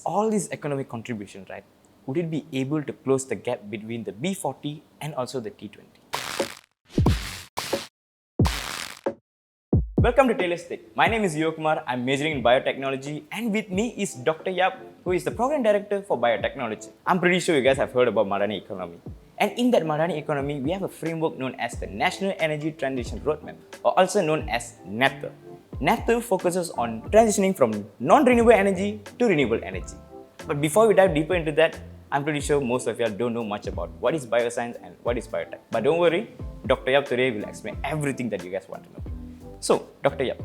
all this economic contribution, right, would it be able to close the gap between the B40 and also the T20? Welcome to Taylor's Take. My name is Uvakumar. I'm majoring in biotechnology, and with me is Dr. Yap, who is the program director for biotechnology. I'm pretty sure you guys have heard about Madani economy. And in that Madani economy, we have a framework known as the National Energy Transition Roadmap, or also known as NETR. NETR focuses on transitioning from non-renewable energy to renewable energy. But before we dive deeper into that, I'm pretty sure most of y'all don't know much about what is bioscience and what is biotech. But don't worry, Dr. Yap today will explain everything that you guys want to know. So, Dr. Yap,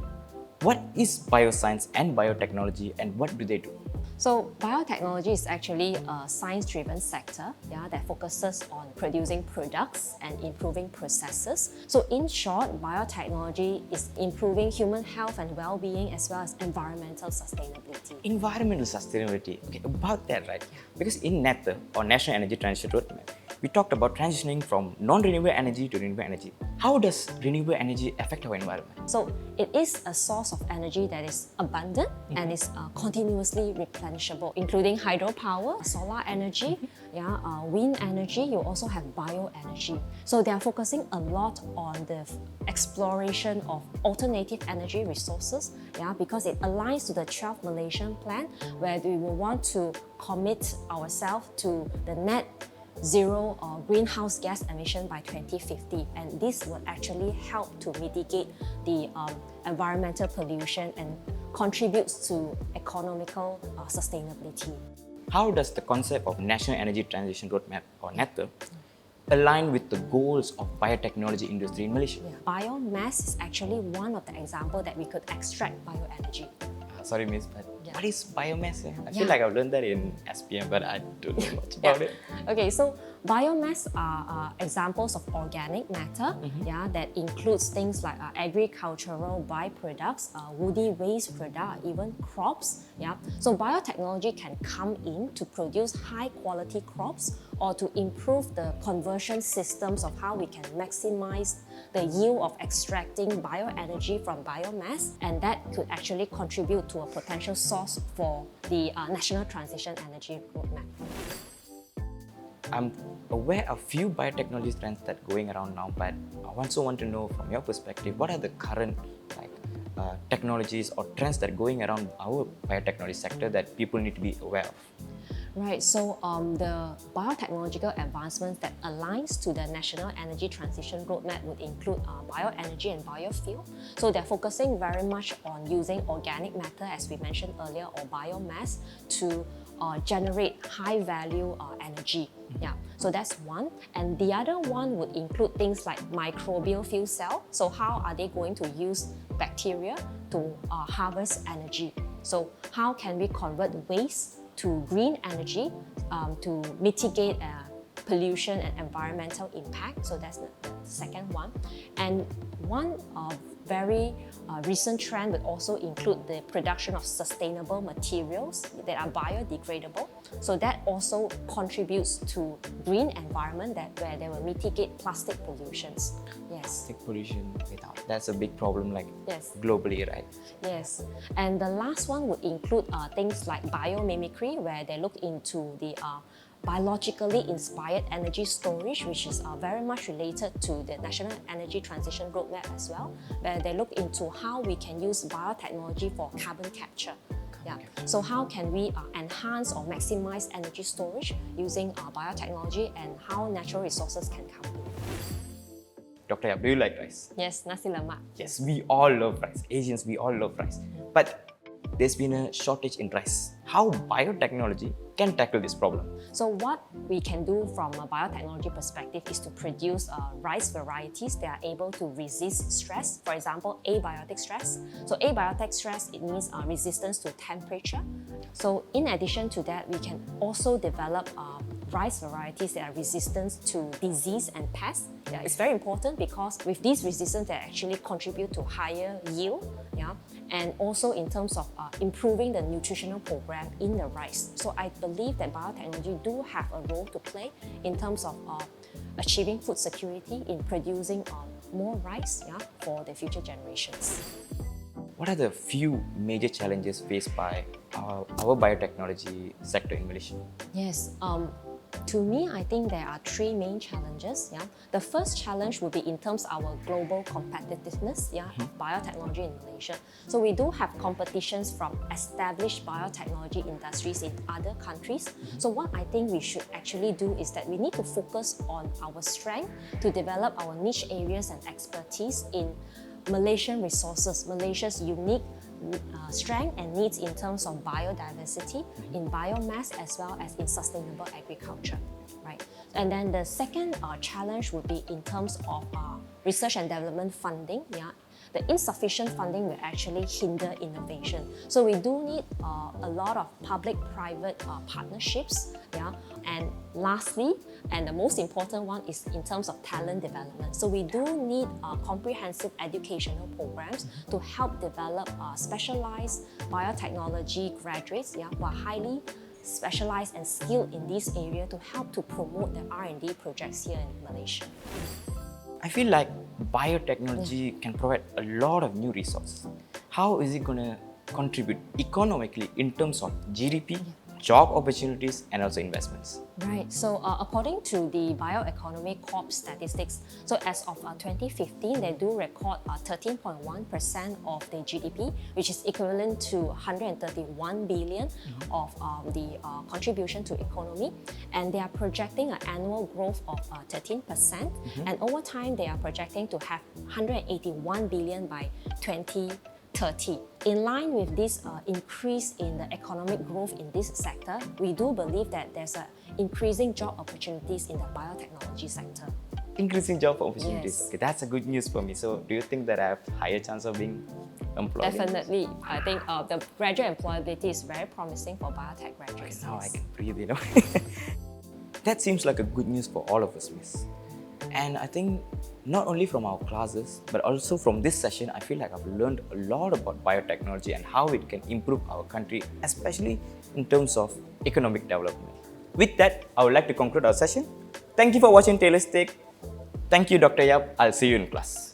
what is bioscience and biotechnology, and what do they do? So biotechnology is actually a science-driven sector that focuses on producing products and improving processes. So in short, biotechnology is improving human health and well-being as well as environmental sustainability. Environmental sustainability. Okay, about that, right? Because in NETR, or National Energy Transition Roadmap, we talked about transitioning from non-renewable energy to renewable energy. How does renewable energy affect our environment? So it is a source of energy that is abundant and is continuously replenishable, including hydropower, solar energy, wind energy. You also have bioenergy. So they are focusing a lot on the exploration of alternative energy resources, because it aligns to the 12 Malaysian plan, where we will want to commit ourselves to the net zero greenhouse gas emission by 2050, and this will actually help to mitigate the environmental pollution and contributes to economical sustainability. How does the concept of National Energy Transition Roadmap, or NETR, align with the goals of biotechnology industry in Malaysia? Biomass is actually one of the examples that we could extract bioenergy. Sorry, miss, but what is biomass? I feel like I've learned that in SPM, but I don't know much about it. Okay, so biomass are examples of organic matter that includes things like agricultural byproducts, woody waste product, even crops. So biotechnology can come in to produce high quality crops or to improve the conversion systems of how we can maximize the yield of extracting bioenergy from biomass, and that could actually contribute to a potential source for the National Transition Energy Roadmap. I'm aware of few biotechnology trends that are going around now, but I also want to know from your perspective, what are the current technologies or trends that are going around our biotechnology sector that people need to be aware of? Right, so the biotechnological advancements that aligns to the National Energy Transition Roadmap would include bioenergy and biofuel. So they're focusing very much on using organic matter, as we mentioned earlier, or biomass to generate high-value energy. So that's one. And the other one would include things like microbial fuel cell. So how are they going to use bacteria to harvest energy? So how can we convert waste to green energy to mitigate pollution and environmental impact? So that's the second one. And one very recent trend would also include the production of sustainable materials that are biodegradable. So that also contributes to green environment where they will mitigate plastic pollutions. Yes. Plastic pollution, that's a big problem globally, right? Yes. And the last one would include things like biomimicry, where they look into the biologically inspired energy storage, which is very much related to the National Energy Transition Roadmap as well, where they look into how we can use biotechnology for carbon capture. So how can we enhance or maximize energy storage using biotechnology, and how natural resources can come in? Dr. Yap, do you like rice? Yes, nasi lemak. Yes, we all love rice. Asians, we all love rice. But there's been a shortage in rice. How biotechnology can tackle this problem? So what we can do from a biotechnology perspective is to produce rice varieties that are able to resist stress. For example, abiotic stress. So abiotic stress, it means resistance to temperature. So in addition to that, we can also develop rice varieties that are resistant to disease and pests. It's very important because with these resistance, they actually contribute to higher yield, and also in terms of improving the nutritional program in the rice. So I believe that biotechnology do have a role to play in terms of achieving food security in producing more rice for the future generations. what are the few major challenges faced by our biotechnology sector in Malaysia? Yes. To me, I think there are three main challenges. Yeah, the first challenge would be in terms of our global competitiveness. Yeah, of biotechnology in Malaysia. So we do have competitions from established biotechnology industries in other countries. So what I think we should actually do is that we need to focus on our strength to develop our niche areas and expertise in Malaysian resources, Malaysia's unique strength and needs in terms of biodiversity, in biomass, as well as in sustainable agriculture, right? And then the second challenge would be in terms of research and development funding. Yeah, the insufficient funding will actually hinder innovation. So we do need a lot of public-private partnerships. Yeah, and lastly, and the most important one is in terms of talent development. So we do need comprehensive educational programs to help develop specialized biotechnology graduates, yeah, who are highly specialized and skilled in this area to help to promote the R&D projects here in Malaysia. I feel like biotechnology can provide a lot of new resources. How is it going to contribute economically in terms of GDP, job opportunities, and also investments? Right. So according to the Bioeconomy Corp statistics, so as of 2015, they do record 13.1% of the GDP, which is equivalent to 131 billion of the contribution to economy, and they are projecting an annual growth of 13%, and over time they are projecting to have 181 billion by 2030. In line with this increase in the economic growth in this sector, we do believe that there's increasing job opportunities in the biotechnology sector. Increasing job opportunities. Yes. Okay, that's a good news for me. So do you think that I have higher chance of being employed? Definitely. I think the graduate employability is very promising for biotech graduates. Okay, now I can breathe, you know. That seems like a good news for all of us, miss. And I think not only from our classes, but also from this session, I feel like I've learned a lot about biotechnology and how it can improve our country, especially in terms of economic development. With that, I would like to conclude our session. Thank you for watching Taylor's Take. Thank you, Dr. Yap. I'll see you in class.